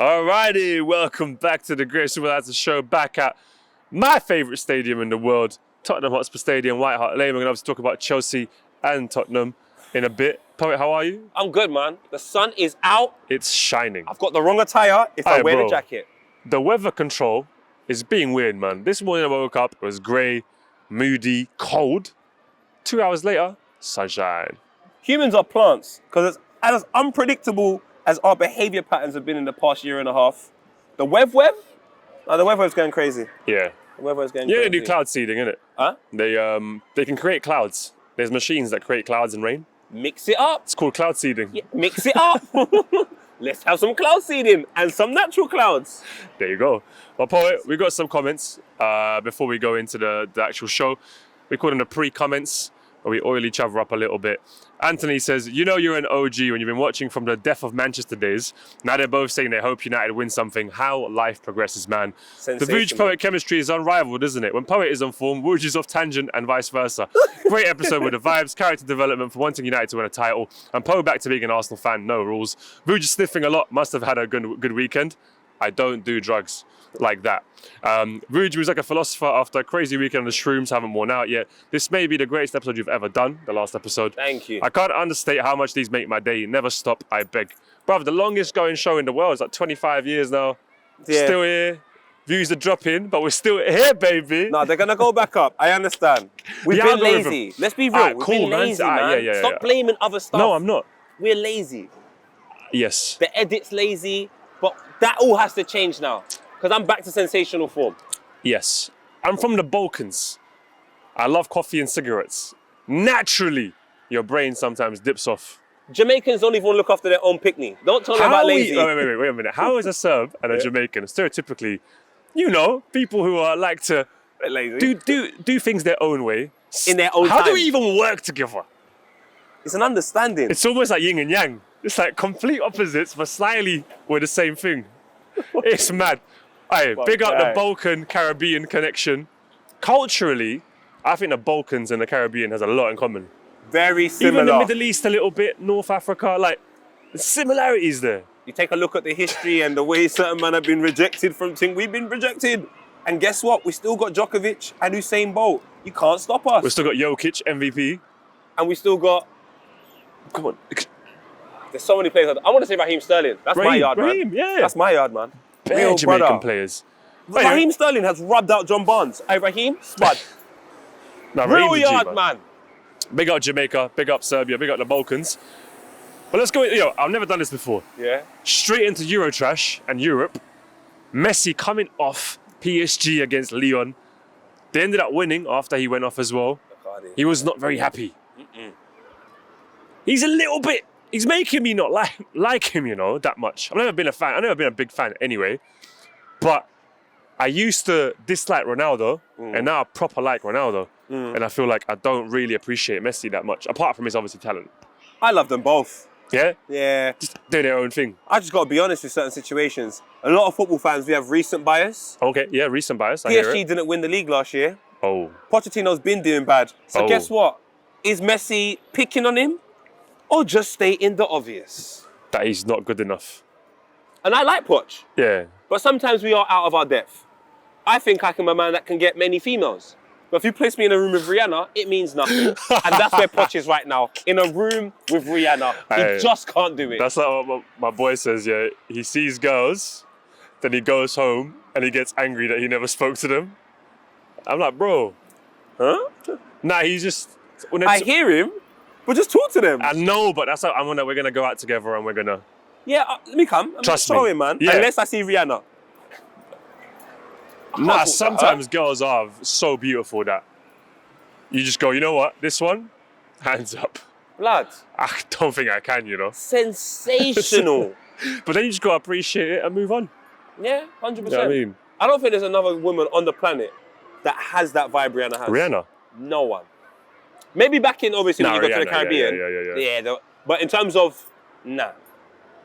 Alrighty, welcome back to the Great Superlads Show, back at my favourite stadium in the world, Tottenham Hotspur Stadium, White Hart Lane. We're going to obviously talk about Chelsea and Tottenham in a bit. Poet, how are you? I'm good, man. The sun is out. It's shining. I've got the wrong attire if I wear the jacket. The weather control is being weird, man. This morning I woke up, it was grey, moody, cold. 2 hours later, sunshine. Humans are plants, because as unpredictable as our behaviour patterns have been in the past year and a half, the WOWWWW? No, the WOWWWW's going crazy. Yeah. The WOWWWW's going crazy. Yeah, they do cloud seeding, innit? Huh? They can create clouds. There's machines that create clouds and rain. Mix it up. It's called cloud seeding. Yeah, mix it up. Let's have some cloud seeding and some natural clouds. There you go. Well, Poet, we got some comments before we go into the actual show. We call them the pre-comments, where we oil each other up a little bit. Anthony says, you know you're an OG when you've been watching from the death of Manchester days. Now they're both saying they hope United win something. How life progresses, man. The Vuj Poet chemistry is unrivaled, isn't it? When Poet is on form, Vuj is off tangent and vice versa. Great episode with the vibes, character development for wanting United to win a title. And Poet back to being an Arsenal fan, no rules. Vuj is sniffing a lot, must have had a good weekend. I don't do drugs like that. Vuj was like a philosopher after a crazy weekend on the shrooms, haven't worn out yet. This may be the greatest episode you've ever done, the last episode. Thank you. I can't understate how much these make my day. Never stop, I beg. Bruv, the longest going show in the world is like 25 years now. Yeah. Still here. Views are dropping, but we're still here, baby. No, they're going to go back up. I understand. We've been lazy. Let's be real. We've been lazy, man. Stop blaming other stuff. No, I'm not. We're lazy. Yes. The edit's lazy, but that all has to change now. Because I'm back to sensational form. Yes. I'm from the Balkans. I love coffee and cigarettes. Naturally, your brain sometimes dips off. Jamaicans don't even look after their own picnic. Don't tell me about lazy. Wait a minute. How is a Serb and a Jamaican stereotypically, you know, people who are like to lazy. do things their own way. In their own time. How do we even work together? It's an understanding. It's almost like yin and yang. It's like complete opposites, but slightly we're the same thing. It's mad. Aye, big up the Balkan Caribbean connection. Culturally, I think the Balkans and the Caribbean has a lot in common. Very similar. Even the Middle East a little bit, North Africa, like the similarities there. You take a look at the history and the way certain men have been rejected from things we've been rejected. And guess what? We still got Djokovic and Usain Bolt. You can't stop us. We still got Jokic, MVP. And we still got... Come on. There's so many players. I want to say Raheem Sterling. That's my yard, man. Yeah. That's my yard, man. Real Jamaican players. Raheem Sterling has rubbed out John Barnes. Hey, Raheem, spud. No, real yard, man. Big up Jamaica, big up Serbia, big up the Balkans. But let's go, I've never done this before. Yeah. Straight into Eurotrash and Europe. Messi coming off PSG against Lyon. They ended up winning after he went off as well. He was not very happy. He's a little bit... He's making me not like him, that much. I've never been a fan. I've never been a big fan anyway. But I used to dislike Ronaldo, and now I proper like Ronaldo. And I feel like I don't really appreciate Messi that much, apart from his obviously talent. I love them both. Yeah? Yeah. Just do their own thing. I just got to be honest with certain situations. A lot of football fans, we have recent bias. Okay, yeah, recent bias. I hear PSG it. didn't win the league last year. Oh. Pochettino's been doing bad. So guess what? Is Messi picking on him? Or just stating the obvious? That he's not good enough. And I like Poch. Yeah. But sometimes we are out of our depth. I think I can be a man that can get many females. But if you place me in a room with Rihanna, it means nothing. And that's where Poch is right now. In a room with Rihanna. He just can't do it. That's like what my boy says, yeah. He sees girls, then he goes home and he gets angry that he never spoke to them. I'm like, bro. Huh? Nah, he's just... I hear him. But just talk to them. I know, but that's how we're gonna go out together and we're gonna... Yeah, let me come. Trust me. Sorry, man. Yeah. Unless I see Rihanna. Nah, sometimes girls are so beautiful that you just go, you know what? This one, hands up. Blood. I don't think I can, Sensational. But then you just gotta appreciate it and move on. Yeah, 100%. You know what I mean? I don't think there's another woman on the planet that has that vibe Rihanna has. Rihanna? No one. Maybe back in, obviously, when you go to the Caribbean. Yeah. But in terms of, nah.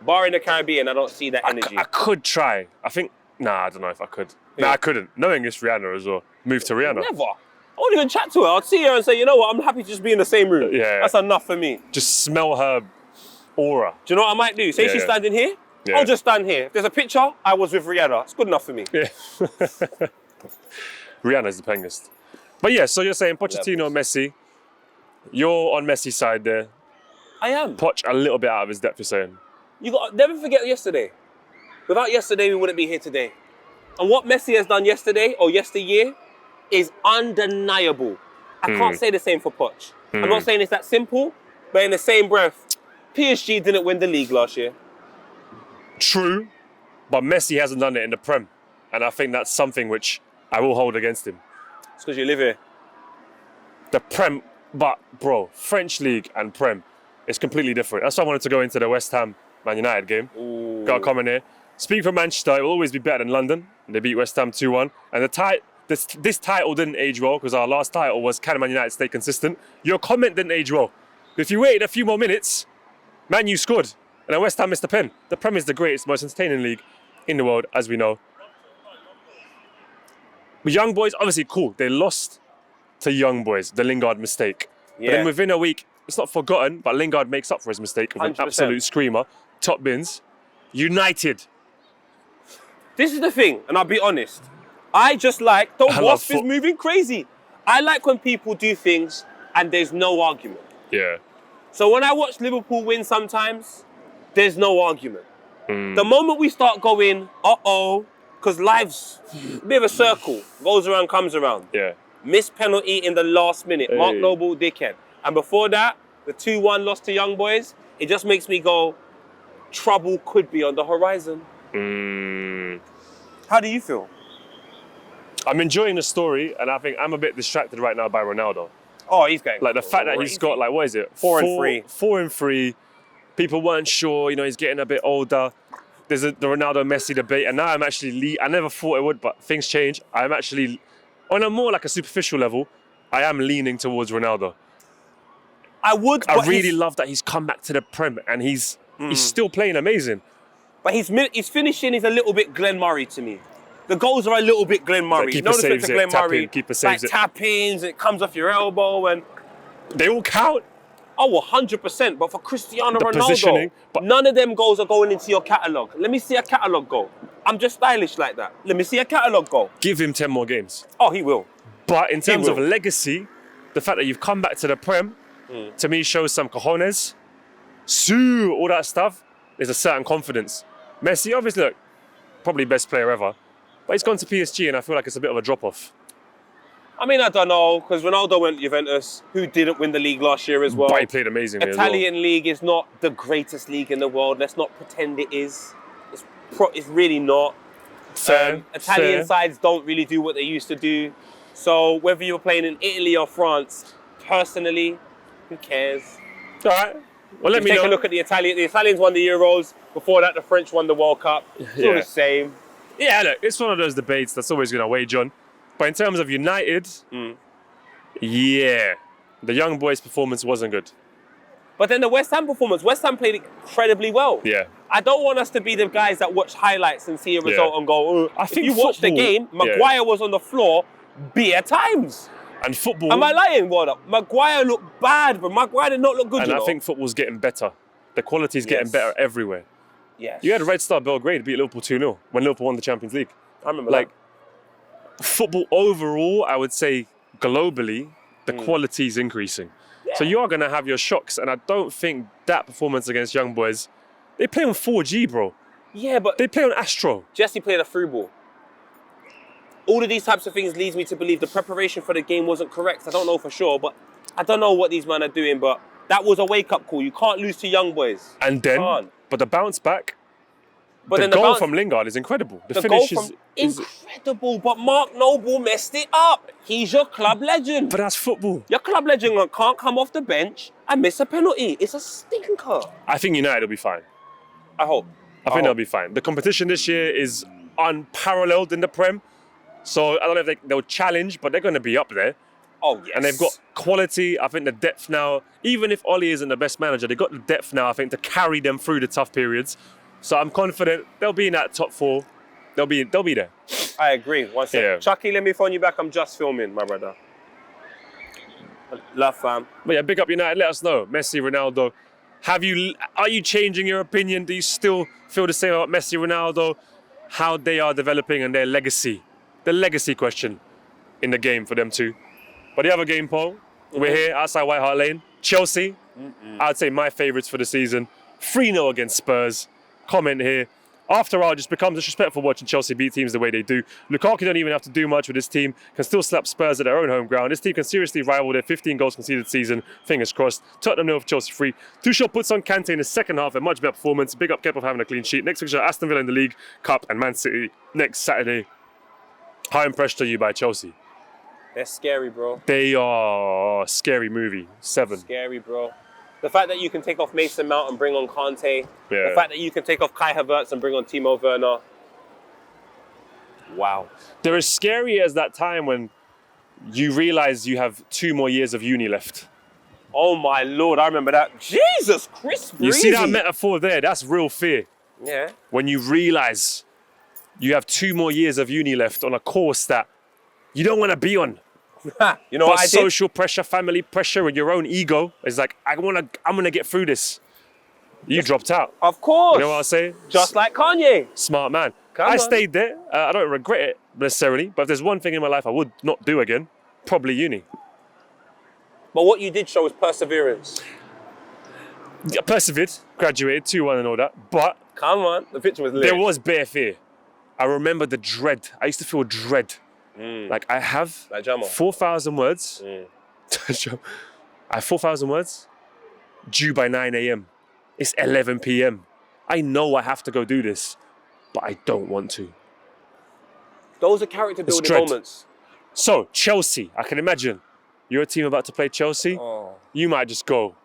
Barring the Caribbean, I don't see that energy. I could try. I think, I don't know if I could. Yeah. Nah, I couldn't. Knowing it's Rihanna as well. Move to Rihanna. Never. I won't even chat to her. I'd see her and say, you know what, I'm happy to just be in the same room. Yeah. That's enough for me. Just smell her aura. Do you know what I might do? Say she's standing here, Yeah. I'll just stand here. If there's a picture, I was with Rihanna. It's good enough for me. Yeah. Rihanna's the pengest. But yeah, so you're saying Pochettino, Messi. You're on Messi's side there. I am. Poch a little bit out of his depth, you're saying. You got never forget yesterday. Without yesterday, we wouldn't be here today. And what Messi has done yesterday or yesteryear is undeniable. I can't say the same for Poch. I'm not saying it's that simple, but in the same breath, PSG didn't win the league last year. True, but Messi hasn't done it in the Prem. And I think that's something which I will hold against him. It's because you live here. The Prem, but bro, French League and Prem, it's completely different. That's why I wanted to go into the West Ham Man United game. Ooh. Got a comment here. Speaking for Manchester, it will always be better than London. They beat West Ham 2-1. And this title didn't age well because our last title was can Man United stay consistent. Your comment didn't age well. If you waited a few more minutes, Man U scored. And then West Ham missed the pen. The Prem is the greatest, most entertaining league in the world, as we know. But Young Boys, obviously cool. They lost to Young Boys, the Lingard mistake. Yeah. But then within a week, it's not forgotten, but Lingard makes up for his mistake with 100%. an absolute screamer. Top bins. United. This is the thing, and I'll be honest. I just like, the wasp is moving crazy. I like when people do things and there's no argument. Yeah. So when I watch Liverpool win sometimes, there's no argument. The moment we start going, because life's a bit of a circle, goes around, comes around. Yeah. Missed penalty in the last minute, Mark Noble, dickhead. And before that, the 2-1 loss to Young Boys, it just makes me go, trouble could be on the horizon. How do you feel? I'm enjoying the story, and I think I'm a bit distracted right now by Ronaldo. Oh, he's going. Like the fact that he's got, like, what is it? 4 and 3. 4 and 3. People weren't sure, he's getting a bit older. There's the Ronaldo-Messi debate, and now I'm actually, I never thought it would, but things change. I'm actually, on a more like a superficial level, I am leaning towards Ronaldo. I really love that he's come back to the Prem, and he's still playing amazing. But his finishing is a little bit Glenn Murray to me. The goals are a little bit Glenn Murray. Keeper saves it, keeper saves it. Tap-ins, it comes off your elbow, and they all count. Oh, 100%. But for Cristiano Ronaldo, positioning, none of them goals are going into your catalogue. Let me see a catalogue goal. I'm just stylish like that. Let me see a catalogue goal. Give him 10 more games. Oh, he will. But in terms of legacy, the fact that you've come back to the Prem, to me shows some cojones. All that stuff. There's a certain confidence. Messi, obviously, look, probably best player ever. But he's gone to PSG, and I feel like it's a bit of a drop-off. I mean, I don't know, because Ronaldo went to Juventus, who didn't win the league last year as well. But he played amazingly Italian league is not the greatest league in the world. Let's not pretend it is. It's really not. Italian sides don't really do what they used to do. So whether you're playing in Italy or France, personally, who cares? All right. Well, let me take a look at the Italians. The Italians won the Euros. Before that, the French won the World Cup. It's all the same. Yeah, look, it's one of those debates that's always going to wage on. But in terms of United, the Young Boys' performance wasn't good. But then the West Ham performance, West Ham played incredibly well. Yeah. I don't want us to be the guys that watch highlights and see a result and go, I think if you watch the game, Maguire was on the floor bare times. And football... Am I lying, Warder? Maguire looked bad, but Maguire did not look good, And I think football's getting better. The quality's getting better everywhere. Yes. You had Red Star Belgrade beat Liverpool 2-0 when Liverpool won the Champions League. I remember that. Football overall, I would say globally, the quality's increasing. Yeah. So you are going to have your shocks, and I don't think that performance against Young Boys, they play on 4G, bro. Yeah, but... They play on Astro. Jesse played a through ball. All of these types of things leads me to believe the preparation for the game wasn't correct. I don't know for sure, but I don't know what these men are doing, but that was a wake-up call. You can't lose to Young Boys. And then, but the bounce back, but the goal from Lingard is incredible. The finish is incredible, but Mark Noble messed it up. He's your club legend. But that's football. Your club legend can't come off the bench and miss a penalty. It's a stinker. I think United will be fine. I hope. I think they'll be fine. The competition this year is unparalleled in the Prem. So I don't know if they'll challenge, but they're going to be up there. Oh, yes. And they've got quality. I think the depth now, even if Oli isn't the best manager, they've got the depth now, I think, to carry them through the tough periods. So I'm confident they'll be in that top 4. They'll be there. I agree. One second. Yeah. Chucky, let me phone you back. I'm just filming, my brother. Love, fam. But yeah, big up United. Let us know. Messi, Ronaldo. Are you changing your opinion? Do you still feel the same about Messi, Ronaldo, how they are developing and their legacy? The legacy question in the game for them too. But the other game, Paul, we're here outside White Hart Lane. Chelsea, I'd say my favourites for the season. 3-0 against Spurs. Comment here. After all, it just becomes disrespectful watching Chelsea beat teams the way they do. Lukaku don't even have to do much with this team, can still slap Spurs at their own home ground. This team can seriously rival their 15 goals conceded season. Fingers crossed. Tottenham 0 for Chelsea 3. Tuchel puts on Kante in the second half, a much better performance. Big up Kepa for having a clean sheet. Next fixture, Aston Villa in the League Cup and Man City next Saturday. How impressed are you by Chelsea? They're scary, bro. They are a scary movie. 7. Scary, bro. The fact that you can take off Mason Mount and bring on Kante. Yeah. The fact that you can take off Kai Havertz and bring on Timo Werner. Wow. They're as scary as that time when you realise you have 2 more years of uni left. Oh my Lord, I remember that. Jesus Christ, You see that metaphor there? That's real fear. Yeah. When you realise you have 2 more years of uni left on a course that you don't want to be on. You know But what I did? social pressure, family pressure, and your own ego is like, I'm gonna get through this. You dropped out. Of course. You know what I'm saying? Just like Kanye. Smart man. Come I on. stayed there. I don't regret it necessarily, but if there's one thing in my life I would not do again, probably uni. But what you did show was perseverance. I persevered, graduated, 2-1 and all that, but Come on. The picture was lit. there was bare fear. I remember the dread. I used to feel dread. Like I have Like Jamal. 4,000 words. I have 4,000 words due by 9 a.m. It's 11 p.m. I know I have to go do this, but I don't want to. Those are character building dread. moments. So, Chelsea, I can imagine you're a team about to play Chelsea. Oh. You might just go,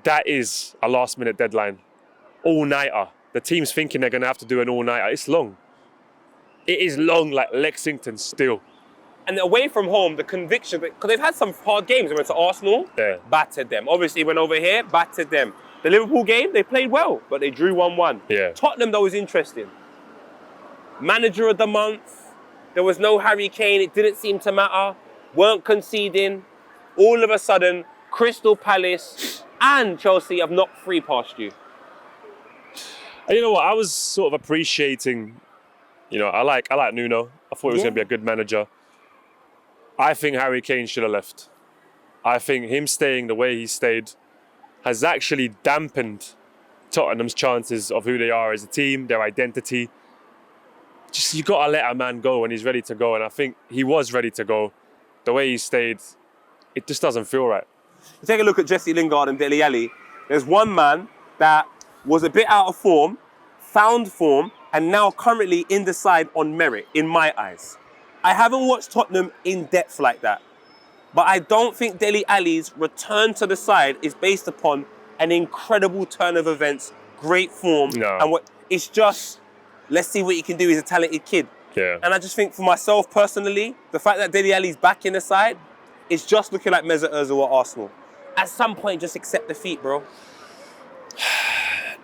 that is a last minute deadline. All-nighter. The team's thinking they're going to have to do an all-nighter. It's long. It is long like Lexington still. And away from home, the conviction, because they've had some hard games. They went to Arsenal, Yeah. battered them. Obviously, went over here, battered them. The Liverpool game, they played well, but they drew 1-1. Yeah. Tottenham, though, was interesting. Manager of the month. There was no Harry Kane. It didn't seem to matter. Weren't conceding. All of a sudden, Crystal Palace and Chelsea have knocked 3 past you. And you know what? I was sort of appreciating, I like Nuno. I thought he was going to be a good manager. I think Harry Kane should have left. I think him staying the way he stayed has actually dampened Tottenham's chances of who they are as a team, their identity. Just, you got to let a man go when he's ready to go. And I think he was ready to go. The way he stayed, it just doesn't feel right. You take a look at Jesse Lingard and Dele Alli. There's one man that was a bit out of form, found form, and now currently in the side on merit, in my eyes. I haven't watched Tottenham in depth like that. But I don't think Dele Alli's return to the side is based upon an incredible turn of events, great form. No. And it's just, let's see what he can do. He's a talented kid. Yeah. And I just think for myself personally, the fact that Dele Alli's back in the side, it's just looking like Mesut Ozil at Arsenal. At some point, just accept defeat, bro.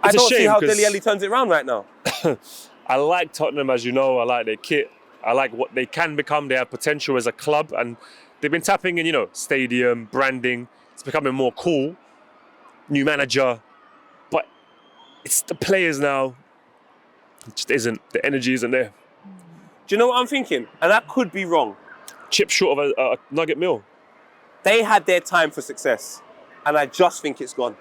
I don't see how Dele Alli turns it around right now. I like Tottenham, as you know. I like their kit. I like what they can become. They have potential as a club, and they've been tapping in, stadium, branding. It's becoming more cool. New manager. But it's the players now. It just isn't. The energy isn't there. Do you know what I'm thinking? And that could be wrong. Chip short of a nugget meal. They had their time for success, and I just think it's gone.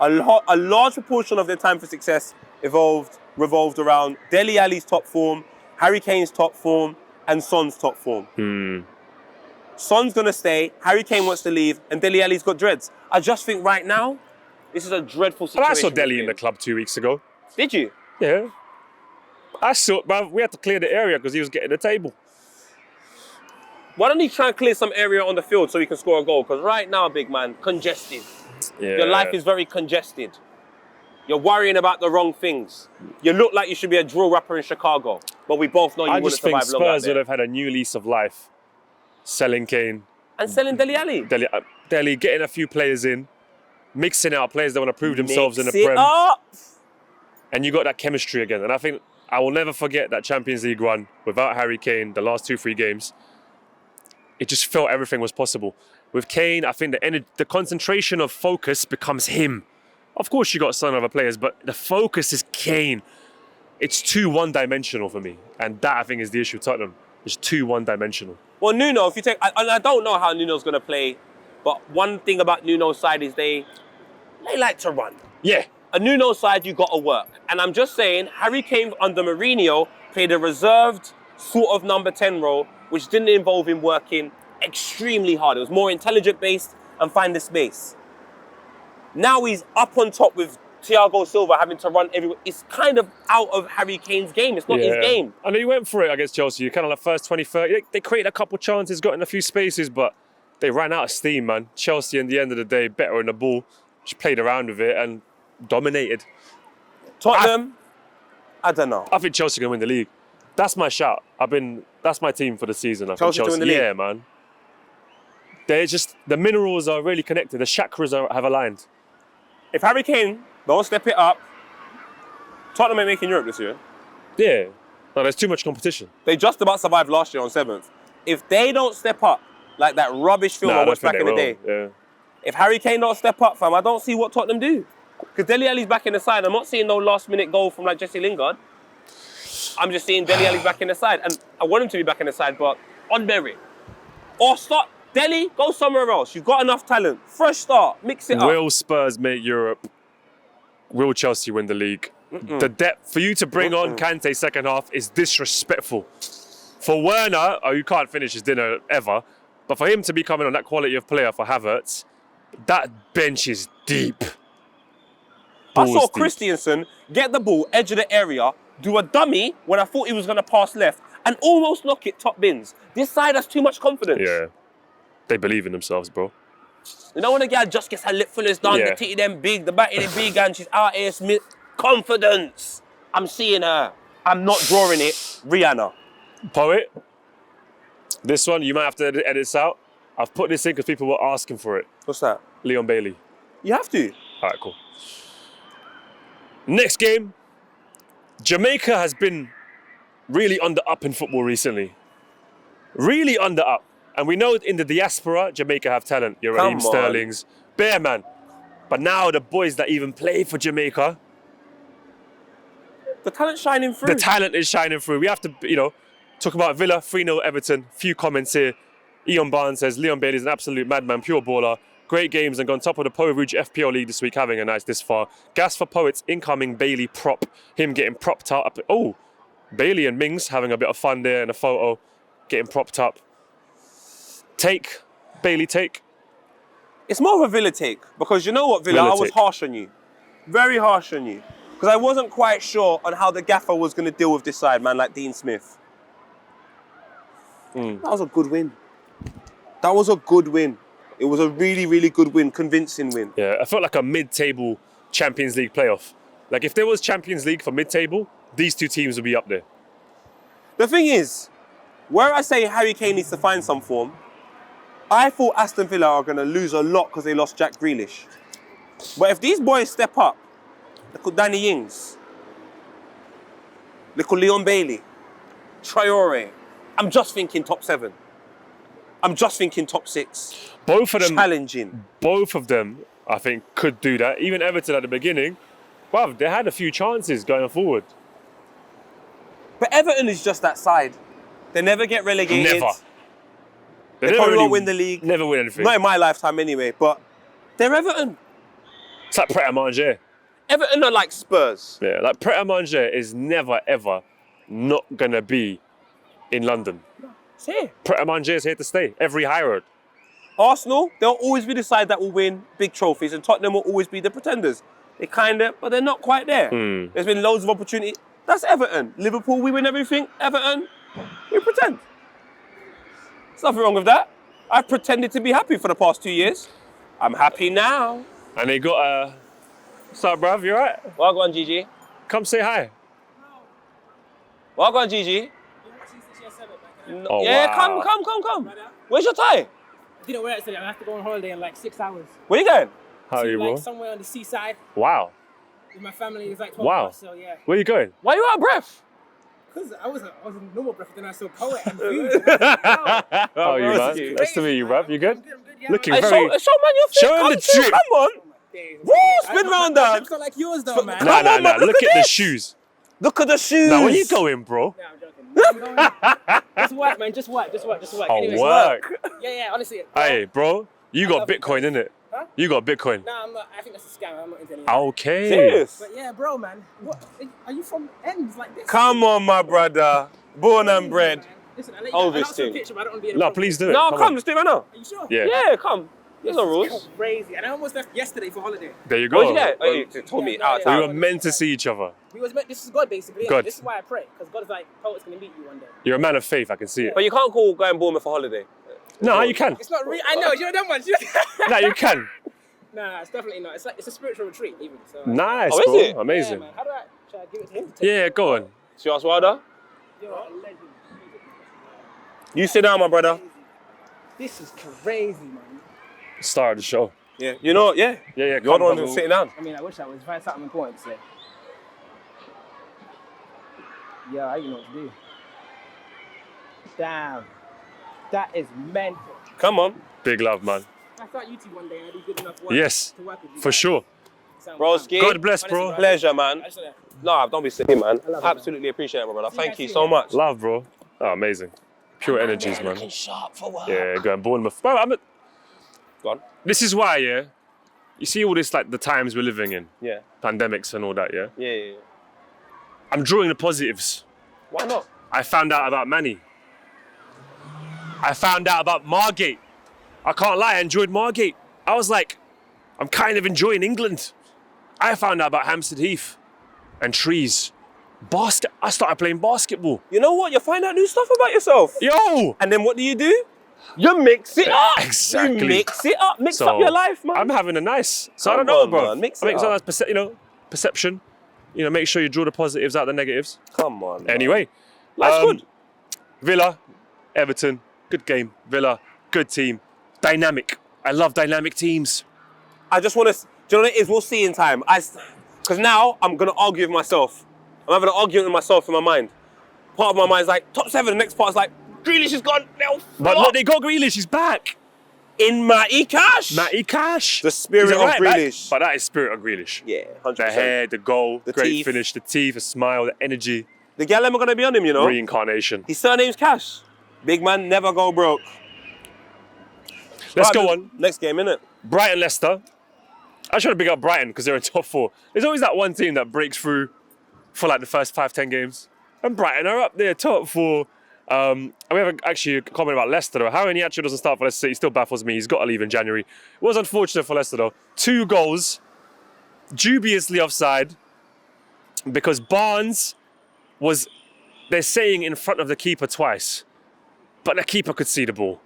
A large proportion of their time for success revolved around Dele Alli's top form, Harry Kane's top form, and Son's top form. Son's going to stay, Harry Kane wants to leave, and Dele Alli's got dreads. I just think right now, this is a dreadful situation. I saw Dele in the club 2 weeks ago. Did you? Yeah. But we had to clear the area because he was getting the table. Why don't he try and clear some area on the field so he can score a goal? Because right now, big man, congested. Yeah. Your life is very congested. You're worrying about the wrong things. You look like you should be a drill rapper in Chicago, but we both know you wouldn't survive long out there. I just think Spurs would have had a new lease of life. Selling Kane. And selling Dele Alli. Dele, getting a few players in, mixing out players that want to prove themselves in the Mix it Prem. up. And you got that chemistry again. And I think I will never forget that Champions League run without Harry Kane, the last 2-3 games. It just felt everything was possible. With Kane, I think the concentration of focus becomes him. Of course, you got some other players, but the focus is Kane. It's too one-dimensional for me, and that I think is the issue with Tottenham. It's too one-dimensional. Well, Nuno, if you take, and I don't know how Nuno's going to play, but one thing about Nuno's side is they like to run. Yeah. A Nuno side, you got to work. And I'm just saying, Harry Kane under Mourinho played a reserved sort of number 10 role, which didn't involve him working extremely hard. It was more intelligent-based and find the space. Now he's up on top with Thiago Silva having to run everywhere. It's kind of out of Harry Kane's game. It's not his game. I know he went for it against Chelsea. You kind of like first 20, 30. They created a couple chances, got in a few spaces, but they ran out of steam, man. Chelsea, in the end of the day, better in the ball. Just played around with it and dominated. Tottenham, I don't know. I think Chelsea can win the league. That's my shout. That's my team for the season. I think Chelsea to win the league? Yeah, man. They're just, the minerals are really connected. The chakras have aligned. If Harry Kane don't step it up, Tottenham ain't making Europe this year. Yeah. No, there's too much competition. They just about survived last year on 7th. If they don't step up, like that rubbish film I watched back in the day, if Harry Kane don't step up, fam, I don't see what Tottenham do. Because Dele Alli's back in the side. I'm not seeing no last-minute goal from like Jesse Lingard. I'm just seeing Dele Alli's back in the side. And I want him to be back in the side, but on merit. Or start, Dele, go somewhere else. You've got enough talent. Fresh start, mix it up. Will Spurs make Europe? Will Chelsea win the league? The depth, for you to bring on Kante second half is disrespectful. For Werner, you can't finish his dinner ever, but for him to be coming on that quality of player for Havertz, that bench is deep. I saw Christensen get the ball, edge of the area, do a dummy when I thought he was going to pass left, and almost knock it top bins. This side has too much confidence. Yeah. They believe in themselves, bro. You know when a girl just gets her lip fullers done, the titty them big, the batty them big, and she's out here, Smith. Confidence. I'm seeing her. I'm not drawing it. Rihanna. Poet, this one, you might have to edit this out. I've put this in because people were asking for it. What's that? Leon Bailey. You have to. All right, cool. Next game. Jamaica has been really on the up in football recently. Really on the up. And we know in the diaspora, Jamaica have talent. Your Raheem Sterling's, Bear Man. But now the boys that even play for Jamaica, the talent's shining through. The talent is shining through. We have to, talk about Villa, 3-0 Everton. Few comments here. Eon Barnes says, Leon Bailey is an absolute madman, pure baller. Great games and gone top of the Poch FPL league this week, having a nice this far. Gas for Poets, incoming Bailey prop. Him getting propped up. Oh, Bailey and Mings having a bit of fun there in a photo. Getting propped up. Take. Bailey take. It's more of a Villa take, because you know what, Villa, I was harsh on you. Very harsh on you. Because I wasn't quite sure on how the gaffer was going to deal with this side, man, like Dean Smith. That was a good win. That was a good win. It was a really, really good win, convincing win. Yeah, I felt like a mid-table Champions League playoff. Like if there was Champions League for mid-table, these two teams would be up there. The thing is, where I say Harry Kane needs to find some form, I thought Aston Villa are going to lose a lot because they lost Jack Grealish. But if these boys step up, look at Danny Ings, look at Leon Bailey, Traore, I'm just thinking top 7. I'm just thinking top 6. Both of them challenging. Both of them, I think, could do that. Even Everton at the beginning, well, they had a few chances going forward. But Everton is just that side. They never get relegated. Never. They probably won't win the league. Never win anything. Not in my lifetime anyway, but they're Everton. It's like Pret a Manger. Everton are like Spurs. Yeah, like Pret a Manger is never, ever not going to be in London. It's here. Pret a Manger is here to stay. Every high road. Arsenal, they'll always be the side that will win big trophies, and Tottenham will always be the pretenders. They kind of, but they're not quite there. There's been loads of opportunity. That's Everton. Liverpool, we win everything. Everton, we pretend. There's nothing wrong with that. I've pretended to be happy for the past 2 years. I'm happy now. And they got a... What's up, bruv? You alright? Well, go on, Gigi. Come say hi. Well, go on, Gigi. Oh, yeah, wow. come. Where's your tie? I didn't wear it today. I have to go on holiday in like 6 hours. Where you going? How are you, bro? Like somewhere on the seaside Wow. with my family. It's like 12 Wow. hours, so yeah. Where you going? Why are you out of breath? Because I was in normal breath, then I saw poet and food. How are you, man? Nice to meet you, bruv. You good? I'm good, yeah. Looking Hey, very... show man your face. Show him Come the through, drip. Come on. Woo! Spin round that. It's not like yours though, man. Nah, on, man, look look at at the this. shoes. Look at the shoes. Now, where you going, bro? Yeah, I'm joking. Just work, man. Just work. Oh, Anyways, work. Yeah, honestly. Hey, bro, you got love it, Bitcoin, innit? Huh? You got Bitcoin. Nah, I'm not. I think that's a scam. I'm not into any of that. Okay. Serious? But yeah, bro, man. What? Are you from ends like this? Come on, my brother. Born and bred. Listen, I'll let Hold you this I'll show a thing. picture, but I don't want to be in a No, problem. please do it. No, come, on. let's do it right now. Are you sure? Yeah. Yeah, come. There's no rules. It's crazy. And I almost left yesterday for holiday. There you What go. did you get? Oh, you told me Yeah, out of yeah, We town. were meant to see each other. This is God, basically. God. This is why I pray. Because God is like, Poch's going to meet you one day. You're a man of faith, I can see it. But you can't call going Bournemouth for holiday. No, you can. It's not real. I know. You know that one. No, you can. Nah, it's definitely not. It's like it's a spiritual retreat, even. So, Nice, Oh, is bro. it? Yeah, Amazing. man. How do I try to give it to him? Yeah, go on. See us, Wilder? You're a legend. You sit down, my brother. This is crazy, man. Star of the show. Yeah. You know, yeah. Yeah, You're come the one on. who's sitting down. I mean, I wish I was. If I had something important to say. Yeah, I don't know what to do. Damn. That is mental. Come on. Big love, man. I thought YouTube one day and I do good enough work Yes, to work with you. for sure. Broski. God bless, bro. Pleasure, man. I just said No, don't be silly, man. love it, Absolutely appreciate it, my brother. See you Thank guys you soon, so yeah. much. Love, bro. Oh, amazing. Pure energies, man. Sharp for work. Yeah, going Bournemouth. Bro, Go on. this is why, yeah. You see all this, like the times we're living in, Yeah. pandemics and all that, yeah. Yeah. I'm drawing the positives. Why not? I found out about Manny. I found out about Margate. I can't lie, I enjoyed Margate. I was like, I'm kind of enjoying England. I found out about Hampstead Heath and trees. I started playing basketball. You know what? You find out new stuff about yourself. Yo! And then what do? You mix it up. Exactly. You mix it up. Mix So, up your life, man. I'm having a nice. So I Come don't know, on, bro. man. Mix I it think up. sometimes perception. You know, make sure you draw the positives out the negatives. Come on. man. Anyway, Life's good. Villa, Everton, good game. Villa, good team. Dynamic. I love dynamic teams. I just want to. Do you know what it is? We'll see in time. Because now I'm going to argue with myself. I'm having an argument with myself in my mind. Part of my mind's like, top 7. The next part's like, Grealish is gone. But look, they got Grealish. He's back. In Matty Cash. Matty Cash. The spirit He's a of right back, Grealish. but that is spirit of Grealish. Yeah, 100%. The hair, the goal, The great teeth. finish, the teeth, the smile, the energy, The Gallem are going to be on him, you know. reincarnation. His surname's Cash. Big man, never go broke. Let's Right, go on. Next game, innit? Brighton, Leicester. I should have big up Brighton because they're in top 4. There's always that one team that breaks through for like the first 5-10 games. And Brighton are up there, top 4. And we have actually a comment about Leicester though. How he actually doesn't start for Leicester City still baffles me. He's got to leave in January. It was unfortunate for Leicester though. 2 goals, dubiously offside, because Barnes was, they're saying, in front of the keeper twice. But the keeper could see the ball.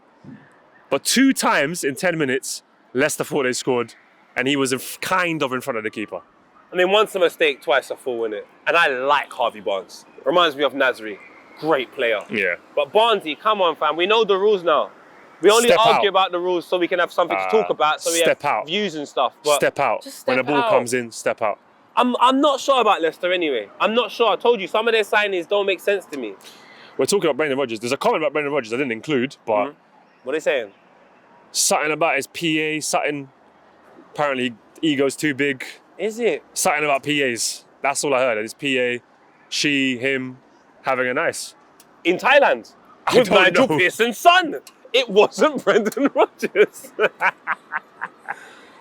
But 2 times in 10 minutes, Leicester thought they scored, and he was kind of in front of the keeper. I mean, once a mistake, twice a fool, innit? And I like Harvey Barnes. Reminds me of Nasri. Great player. Yeah. But Barnesy, come on, fam. We know the rules now. We only Step argue out. about the rules so we can have something to talk about, so we step have out. views and stuff. But Step out. just When the step ball out. comes in, step out. I'm not sure about Leicester anyway. I'm not sure. I told you, some of their signings don't make sense to me. We're talking about Brendan Rodgers. There's a comment about Brendan Rodgers I didn't include, but What are they saying? something about his PA, something, apparently ego's too big. Is it? Something about PAs. That's all I heard. His PA, she, him, having a nice. In Thailand? I With don't Nigel know. Pearson's son. It wasn't Brendan Rodgers.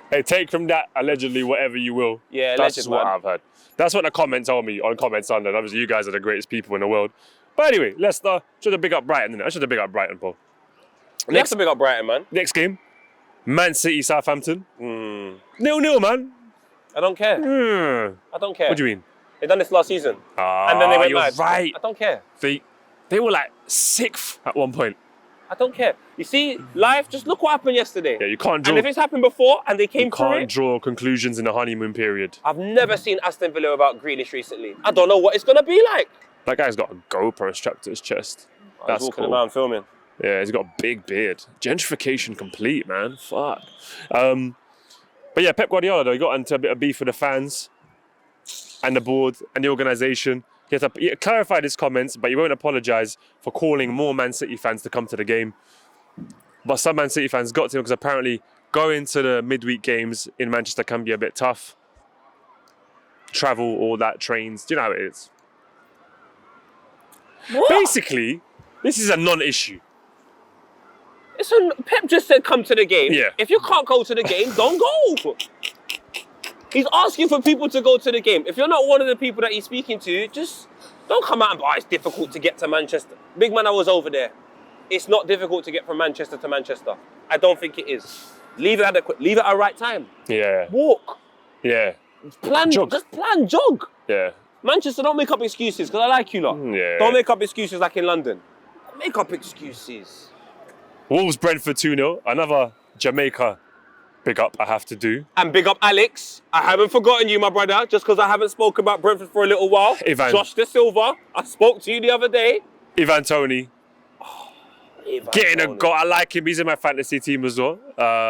Hey, take from that allegedly whatever you will. Yeah, that's alleged, just what man. I've heard. That's what the comment told me on Comment Sunday. And obviously, you guys are the greatest people in the world. But anyway, Leicester should have big up Brighton. Innit? I should have big up Brighton, Paul. You have to big up Brighton, man. Next game, Man City, Southampton. 0-0, man. I don't care. Hmm. I don't care. What do you mean? They done this last season. And then they went you're mad. right. I don't care. They were like 6th at one point. I don't care. You see, life, just look what happened yesterday. Yeah, you can't draw. And if it's happened before and they came You through can't it, draw conclusions in the honeymoon period. I've never seen Aston Villa without Grealish recently. I don't know what it's going to be like. That guy's got a GoPro strapped to his chest. I was That's walking cool. around filming. Yeah, he's got a big beard. Gentrification complete, man. Fuck. But yeah, Pep Guardiola, though, he got into a bit of beef with the fans and the board and the organisation. He clarified his comments, but he won't apologise for calling more Man City fans to come to the game. But some Man City fans got to him because apparently going to the midweek games in Manchester can be a bit tough. Travel, all that, trains. Do you know how it is? What? Basically, this is a non-issue. Pep just said come to the game. Yeah. If you can't go to the game, don't go. He's asking for people to go to the game. If you're not one of the people that he's speaking to, just don't come out and it's difficult to get to Manchester. Big man, I was over there. It's not difficult to get from Manchester to Manchester. I don't think it is. Leave it at the right time. Yeah. Walk. Yeah. Jog. Just plan, jog. Yeah. Manchester, don't make up excuses, because I like you lot. Yeah. Don't make up excuses like in London. Make up excuses. Wolves Brentford 2-0. Another Jamaica big up I have to do. And big up Alex. I haven't forgotten you, my brother, just because I haven't spoken about Brentford for a little while. Ivan. Josh De Silva. I spoke to you the other day. Toney. Getting a goal. I like him. He's in my fantasy team as well.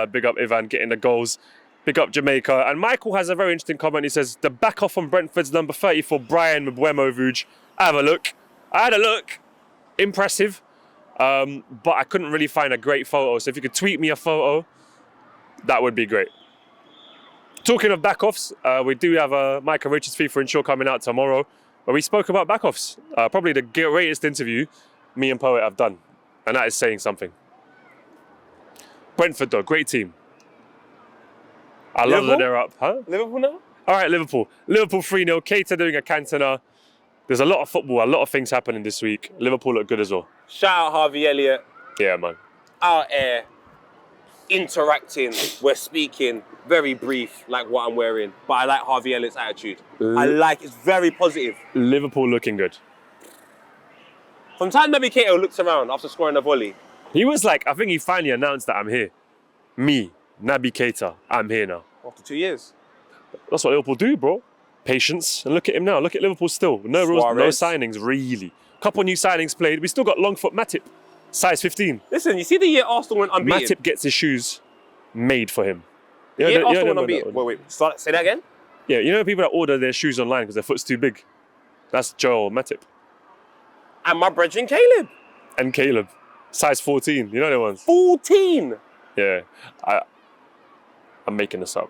Big up Ivan getting the goals. Big up Jamaica. And Michael has a very interesting comment. He says, the back off on Brentford's number 34, Brian Wowwwww. I had a look. Impressive. But I couldn't really find a great photo. So if you could tweet me a photo, that would be great. Talking of back-offs, we do have a Micah Richards FIFA Insure coming out tomorrow, where we spoke about back-offs. Probably the greatest interview me and Poet have done. And that is saying something. Brentford, though, great team. I love that they're up. Huh? Liverpool now? All right, Liverpool. Liverpool 3-0. Keita doing a Cantona. There's a lot of football, a lot of things happening this week. Liverpool look good as well. Shout out Harvey Elliott. Yeah, man. Out there, interacting, we're speaking, very brief, like what I'm wearing. But I like Harvey Elliott's attitude. It's very positive. Liverpool looking good. From time Naby Keita looks around after scoring a volley. He was like, I think he finally announced that I'm here. Me, Naby Keita, I'm here now. After 2 years. That's what Liverpool do, bro. Patience. And look at him now. Look at Liverpool still. No rules, no signings, really. Couple new signings played. We still got Longfoot Matip, size 15. Listen, you see the year Arsenal went unbeaten? Matip gets his shoes made for him. The year Arsenal went unbeaten. Wait, say that again? Yeah, you know people that order their shoes online because their foot's too big? That's Joel Matip. And my brethren Caleb. And Caleb. Size 14. You know the ones? 14? Yeah. I'm making this up.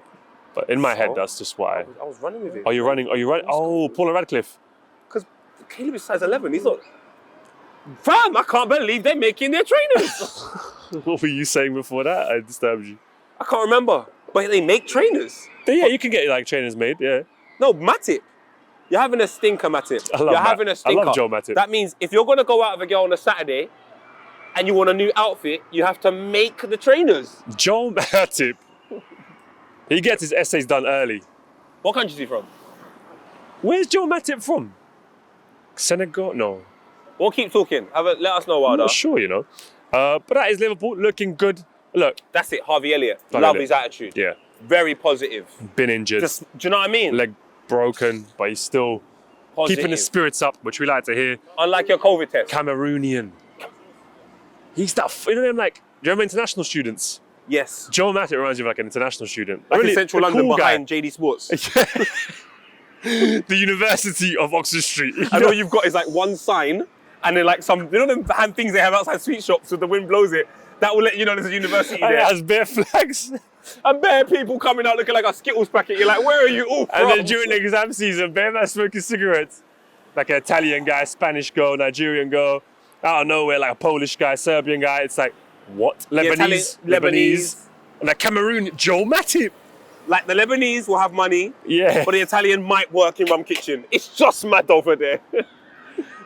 But in my head, that's just why. I was running with it. Are you running? Oh, Paula Radcliffe. Because Caleb is size 11. He's not... Fam, I can't believe they're making their trainers. What were you saying before that? I disturbed you. I can't remember. But they make trainers. But yeah, you can get like trainers made, yeah. No, Matip. You're having a stinker, Matip. You're having a stinker. I love Joe Matip. That means if you're going to go out with a girl on a Saturday and you want a new outfit, you have to make the trainers. Joe Matip. He gets his essays done early. What country is he from? Where's Joe Matip from? Senegal? No. We'll keep talking. Let us know, Wilder. I'm not sure, you know. But that is Liverpool looking good. Look. That's it, Harvey Elliott. Love his attitude. Yeah. Very positive. Been injured. Do you know what I mean? Leg broken, but he's still keeping the spirits up, which we like to hear. Unlike your COVID test. Cameroonian. He's that, you know them like, do you remember international students? Yes. Joe Matip reminds you of like an international student. Like really, in central London cool behind JD Sports. The University of Oxford Street. And all you've got is like one sign and then like some, you know them hand things they have outside sweet shops so the wind blows it? That will let you know there's a university and there. it has bare flags. And bare people coming out looking like a Skittles packet. You're like, where are you all from? And then during the exam season, bare man smoking cigarettes. Like an Italian guy, Spanish girl, Nigerian girl, out of nowhere, like a Polish guy, Serbian guy. It's like, what? Lebanese. And a Cameroon, Joe Matip. Like the Lebanese will have money, yeah, but the Italian might work in Rum Kitchen. It's just mad over there.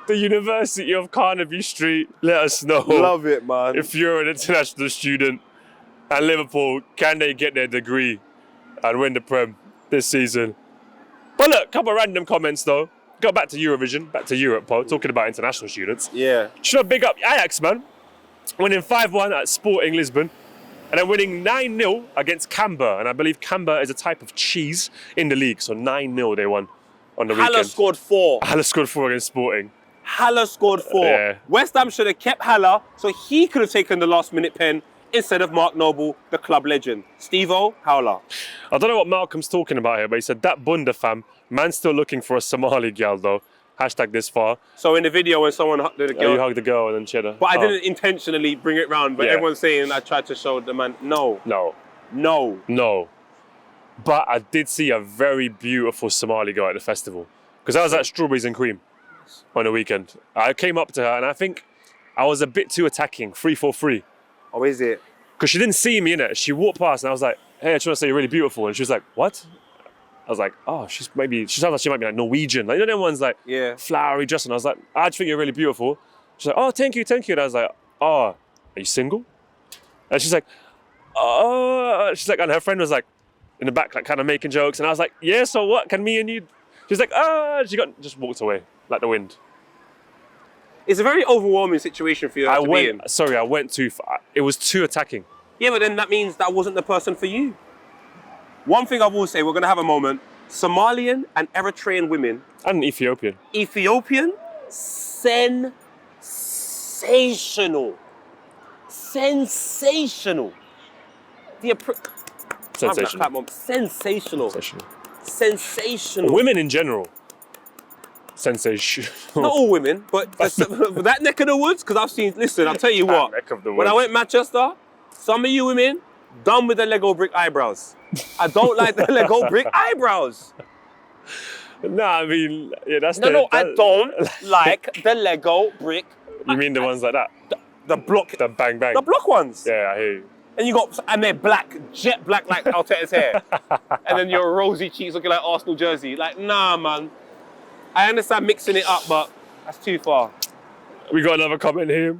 The University of Carnaby Street, let us know. Love it, man. If you're an international student and Liverpool, can they get their degree and win the Prem this season? But look, couple of random comments though. Go back to Eurovision, back to Europe, Paul, talking about international students. Yeah. Should I big up Ajax, man? Winning 5-1 at Sporting Lisbon. And then winning 9-0 against Camber. And I believe Camber is a type of cheese in the league. So 9-0 they won on the weekend. Haller scored 4. Haller scored 4 against Sporting. Haller scored 4. Yeah. West Ham should have kept Haller so he could have taken the last minute pen instead of Mark Noble, the club legend. Steve-O, howler. I don't know what Malcolm's talking about here, but he said, that Bunda fam, man's still looking for a Somali gal though. Hashtag this far. So in the video when someone hugged the girl. You hugged the girl and then she had a... But I didn't intentionally bring it round, but everyone's saying I tried to show the man. No. No. No. No. But I did see a very beautiful Somali girl at the festival. Because I was at Strawberries and Cream on the weekend. I came up to her and I think I was a bit too attacking, 3-4-3. Oh, is it? Because she didn't see me, innit? She walked past and I was like, hey, I just want to say you're really beautiful. And she was like, what? I was like, oh, she sounds like she might be like Norwegian. Like, you know them ones like flowery dress. And I was like, I just think you're really beautiful. She's like, oh, thank you. And I was like, oh, are you single? And she's like, oh, and her friend was like, in the back, like kind of making jokes. And I was like, yeah, so what? Can me and you? She's like, just walked away like the wind. It's a very overwhelming situation for you to be in. Sorry, I went too far. It was too attacking. Yeah, but then that means that wasn't the person for you. One thing I will say, we're going to have a moment. Somalian and Eritrean women. And Ethiopian. Sensational. Sensational. Sensational. Women in general. Sensational. Not all women, but that neck of the woods, because I've seen, listen, I'll tell you what. When I went Manchester, some of you women, done with the Lego brick eyebrows. I don't like the Lego brick eyebrows. No, I mean, yeah, that's I don't like the Lego brick. You mean the ones like that? The block. The bang bang. The block ones. Yeah, I hear you. And they're black, jet black like Arteta's hair. And then your rosy cheeks looking like Arsenal jersey. Like, nah, man. I understand mixing it up, but that's too far. We got another comment here.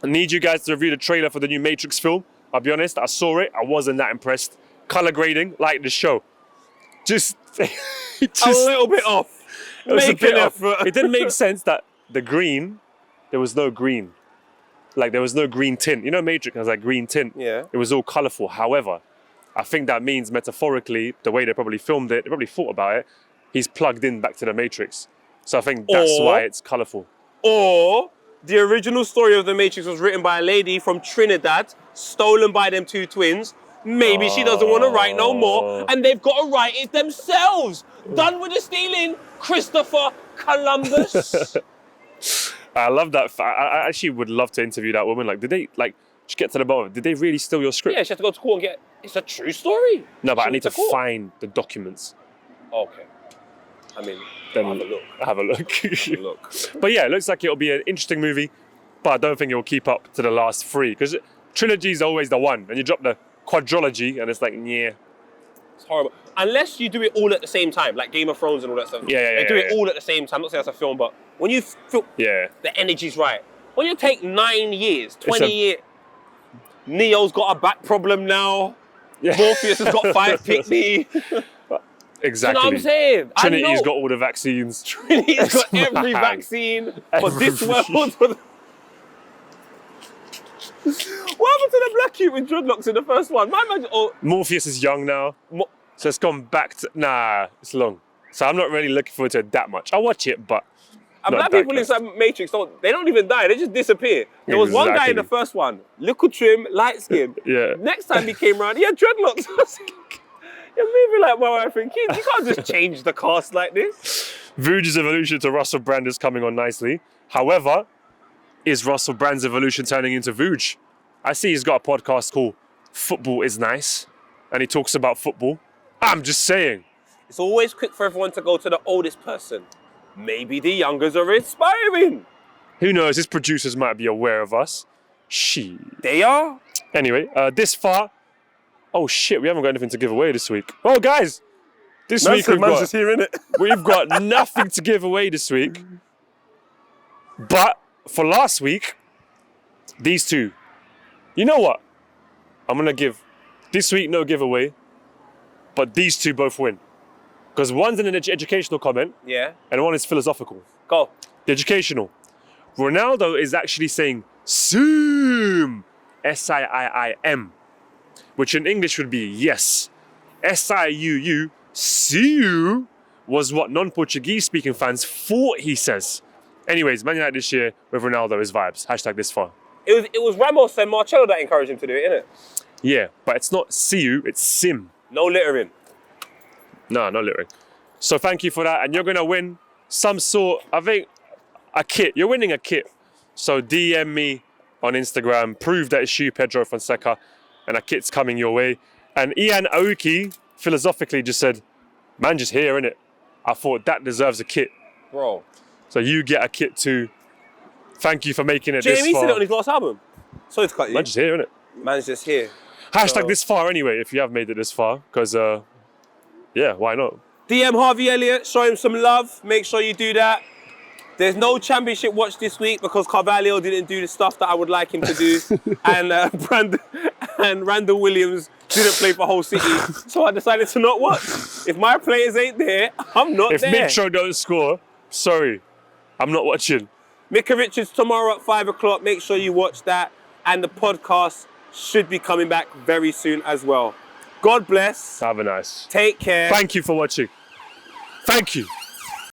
I need you guys to review the trailer for the new Matrix film. I'll be honest, I saw it. I wasn't that impressed. Color grading, like the show. Just a little bit off. Make an effort. It didn't make sense that the green, there was no green. Like there was no green tint. You know Matrix has like green tint. Yeah. It was all colourful. However, I think that means metaphorically, the way they probably filmed it, they probably thought about it, he's plugged in back to the Matrix. So I think that's why it's colourful. Or the original story of the Matrix was written by a lady from Trinidad, stolen by them two twins. Maybe she doesn't want to write no more, and they've got to write it themselves. Done with the stealing, Christopher Columbus. I love that. I actually would love to interview that woman. Like, did they, like, just get to the bottom? Did they really steal your script? Yeah, she had to go to court and get, it's a true story. No, but I need to find the documents. Okay. I mean, then have a look. Have a look. But yeah, it looks like it'll be an interesting movie, but I don't think it will keep up to the last three, because trilogy is always the one, and you drop the quadrilogy, and it's like, yeah. It's horrible. Unless you do it all at the same time, like Game of Thrones and all that stuff. They do it all at the same time. I'm not saying that's a film, but when you feel the energy's right. When you take 9 years, 20 years, Neo's got a back problem now. Yeah. Morpheus has got 5 kidney. Exactly. You know what I'm saying? Trinity's got all the vaccines. Trinity's got every vaccine for this world. What happened to the black cute with dreadlocks in the first one? Morpheus is young now. So it's gone back to... Nah, it's long. So I'm not really looking forward to it that much. I'll watch it, but... And black people inside Matrix, they don't even die. They just disappear. There was one guy in the first one. Little trim, light skin. Yeah. Next time he came around, he had dreadlocks. You're moving like my wife and kids. You can't just change the cast like this. Vuge's evolution to Russell Brand is coming on nicely. However, is Russell Brand's evolution turning into Vuge? I see he's got a podcast called Football is Nice, and he talks about football. I'm just saying. It's always quick for everyone to go to the oldest person. Maybe the youngers are inspiring. Who knows? His producers might be aware of us. They are? Anyway, this far... Oh shit, we haven't got anything to give away this week. Oh guys, this week we've got nothing to give away this week. But for last week, these two. You know what? I'm gonna give this week no giveaway, but these two both win. Because one's an educational comment, and one is philosophical. Go. The educational. Ronaldo is actually saying Sim, S-I-I-I-M. Which in English would be yes. S-I-U-U, see-you, was what non-Portuguese speaking fans thought he says. Anyways, Man United this year with Ronaldo is vibes. Hashtag this far. It was Ramos and Marcelo that encouraged him to do it, innit? Yeah, but it's not see-you, it's sim. No littering. No, no littering. So thank you for that. And you're going to win some sort, I think, a kit. You're winning a kit. So DM me on Instagram, prove that it's you, Pedro Fonseca, and a kit's coming your way. And Ian Aoki philosophically just said, man, just here, innit? I thought that deserves a kit. Bro. So you get a kit too. Thank you for making it Jamie this far. said it on his last album. Sorry to cut you. Man, just here, innit? Man's just here. Hashtag So- this far anyway, if you have made it this far. Because, yeah, why not? DM Harvey Elliott, show him some love. Make sure you do that. There's no championship watch this week because Carvalho didn't do the stuff that I would like him to do. and Randall Williams didn't play for Hull City. So I decided to not watch. If my players ain't there, I'm not If there. Mitro don't score, sorry, I'm not watching. Micah Richards tomorrow at 5 o'clock. Make sure you watch that. And the podcast should be coming back very soon as well. God bless. Have a nice. Take care. Thank you for watching. Thank you.